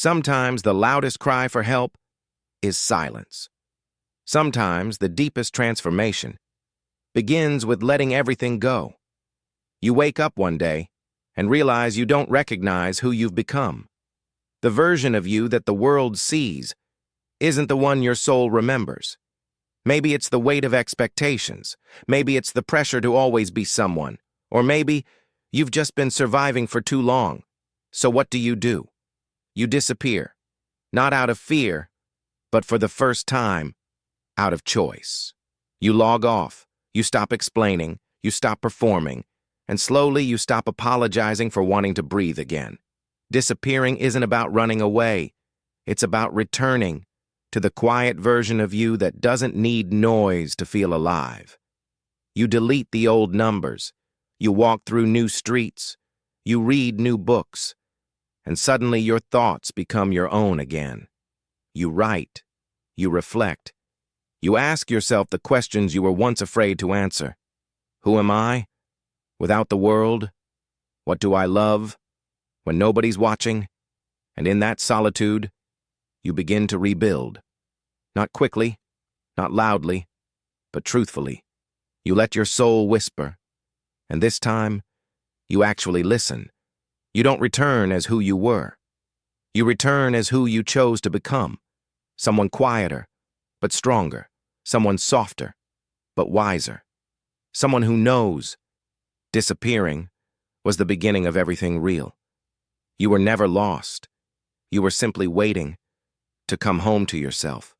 Sometimes the loudest cry for help is silence. Sometimes the deepest transformation begins with letting everything go. You wake up one day and realize you don't recognize who you've become. The version of you that the world sees isn't the one your soul remembers. Maybe it's the weight of expectations. Maybe it's the pressure to always be someone. Or maybe you've just been surviving for too long. So what do? You disappear. Not out of fear, but for the first time, out of choice. You log off. You stop explaining. You stop performing. And slowly you stop apologizing for wanting to breathe again. Disappearing isn't about running away. It's about returning to the quiet version of you that doesn't need noise to feel alive. You delete the old numbers. You walk through new streets. You read new books. And suddenly your thoughts become your own again. You write. You reflect. You ask yourself the questions you were once afraid to answer. Who am I? Without the world? What do I love? When nobody's watching? And in that solitude, you begin to rebuild. Not quickly, not loudly, but truthfully. You let your soul whisper. And this time, you actually listen. You don't return as who you were. You return as who you chose to become. Someone quieter, but stronger. Someone softer, but wiser. Someone who knows disappearing was the beginning of everything real. You were never lost. You were simply waiting to come home to yourself.